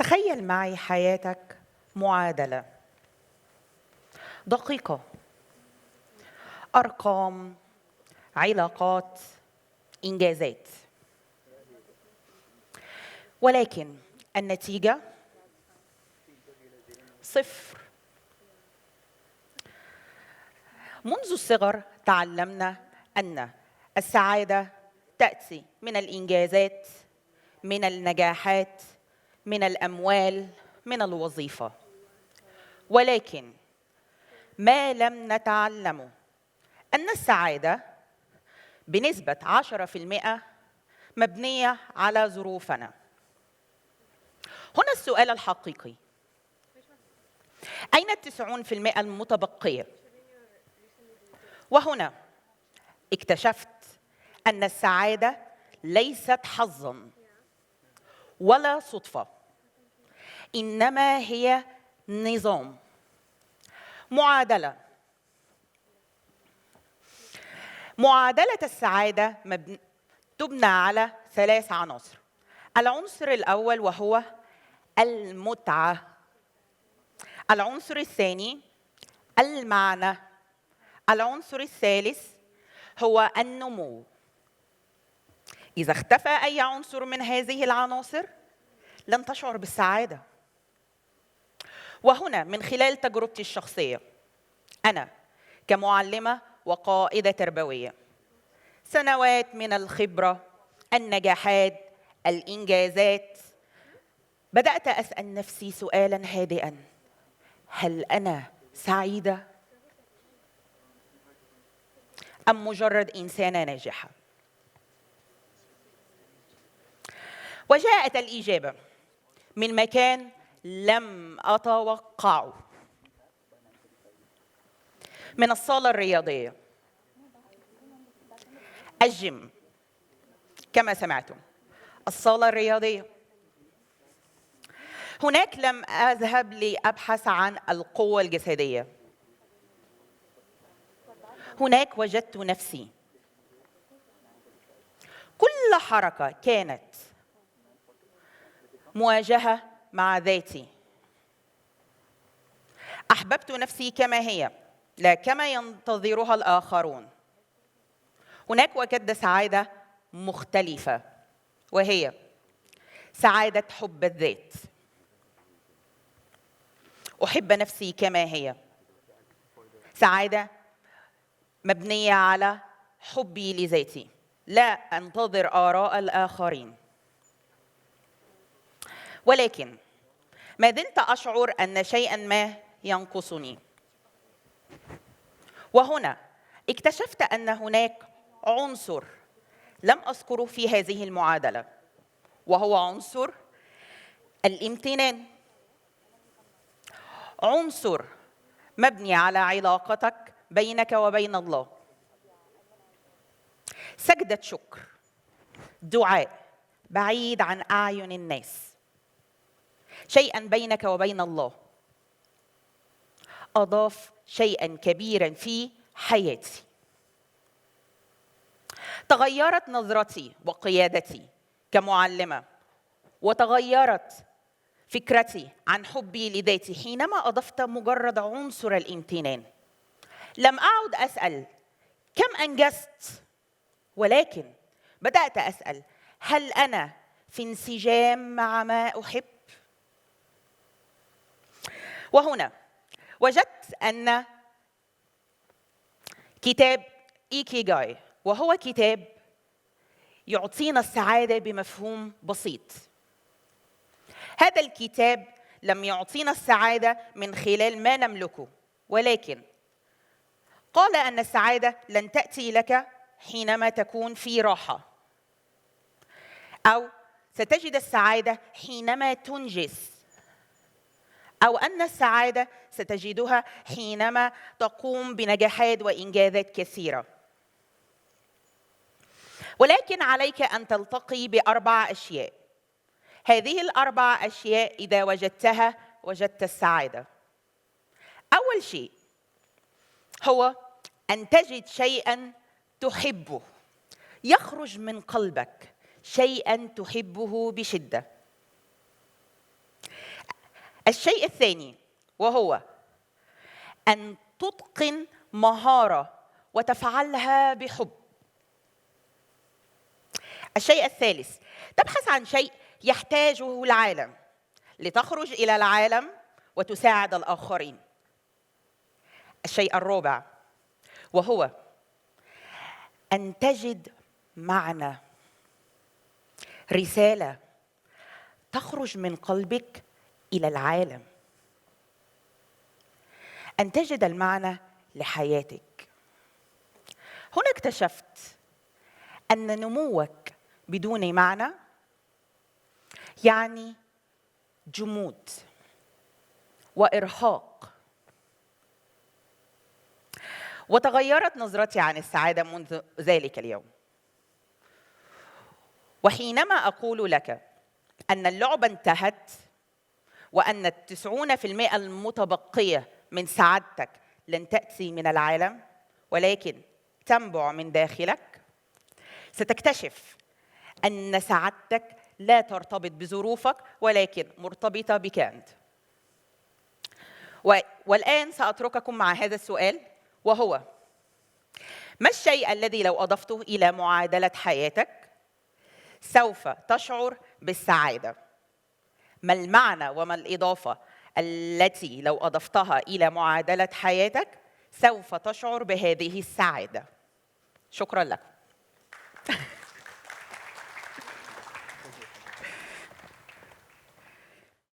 تخيل معي حياتك معادلة دقيقة، أرقام، علاقات، إنجازات، ولكن النتيجة صفر. منذ الصغر تعلمنا أن السعادة تأتي من الإنجازات، من النجاحات، من الأموال، من الوظيفة، ولكن ما لم نتعلمه أن السعادة بنسبة 10% مبنية على ظروفنا. هنا السؤال الحقيقي: أين 90% المتبقية؟ وهنا اكتشفت أن السعادة ليست حظاً ولا صدفة، إنما هي نظام، معادلة. معادلة السعادة تبنى على 3 عناصر. العنصر الأول وهو المتعة، العنصر الثاني المعنى، العنصر الثالث هو النمو. إذا اختفى أي عنصر من هذه العناصر لن تشعر بالسعادة. وهنا من خلال تجربتي الشخصية، أنا كمعلمة وقائدة تربوية، سنوات من الخبرة، النجاحات، الإنجازات، بدأت أسأل نفسي سؤالاً هادئاً: هل أنا سعيدة؟ أم مجرد إنسانة ناجحة؟ وجاءت الإجابة من مكان لم أتوقعه، من الصالة الرياضية، الجيم، كما سمعتم، الصالة الرياضية. هناك لم أذهب لأبحث عن القوة الجسدية، هناك وجدت نفسي. كل حركة كانت مواجهة مع ذاتي. أحببت نفسي كما هي، لا كما ينتظرها الآخرون. هناك وجدت سعادة مختلفة، وهي سعادة حب الذات. أحب نفسي كما هي، سعادة مبنية على حبي لذاتي، لا أنتظر آراء الآخرين. ولكن ما زلت أشعر أن شيئاً ما ينقصني. وهنا اكتشفت أن هناك عنصر لم أذكره في هذه المعادلة، وهو عنصر الامتنان. عنصر مبني على علاقتك بينك وبين الله، سجدة شكر، دعاء بعيد عن أعين الناس، شيئاً بينك وبين الله أضاف شيئاً كبيراً في حياتي. تغيرت نظرتي وقيادتي كمعلمة، وتغيرت فكرتي عن حبي لذاتي حينما أضفت مجرد عنصر الامتنان. لم أعد أسأل كم أنجزت، ولكن بدأت أسأل: هل أنا في انسجام مع ما أحب؟ وهنا وجدت أن كتاب إيكيغاي، وهو كتاب يعطينا السعادة بمفهوم بسيط. هذا الكتاب لم يعطينا السعادة من خلال ما نملكه، ولكن قال أن السعادة لن تأتي لك حينما تكون في راحة، أو ستجد السعادة حينما تنجز، أو أن السعادة ستجدها حينما تقوم بنجاحات وإنجازات كثيرة. ولكن عليك أن تلتقي ب4 أشياء. هذه ال4 أشياء إذا وجدتها وجدت السعادة. أول شيء هو أن تجد شيئاً تحبه، يخرج من قلبك، شيئاً تحبه بشدة. الشيء الثاني وهو أن تتقن مهارة وتفعلها بحب. الشيء الثالث، تبحث عن شيء يحتاجه العالم لتخرج إلى العالم وتساعد الآخرين. الشيء الرابع وهو أن تجد معنى، رسالة تخرج من قلبك إلى العالم، أن تجد المعنى لحياتك. هنا اكتشفت أن نموك بدون معنى يعني جمود وإرهاق. وتغيرت نظرتي عن السعادة منذ ذلك اليوم. وحينما أقول لك أن اللعبة انتهت وأن 90% المتبقية من سعادتك لن تأتي من العالم ولكن تنبع من داخلك، ستكتشف أن سعادتك لا ترتبط بظروفك ولكن مرتبطة بك أنت. والآن سأترككم مع هذا السؤال وهو: ما الشيء الذي لو أضفته إلى معادلة حياتك سوف تشعر بالسعادة؟ ما المعنى وما الإضافة التي لو أضفتها إلى معادلة حياتك سوف تشعر بهذه السعادة؟ شكراً لكم.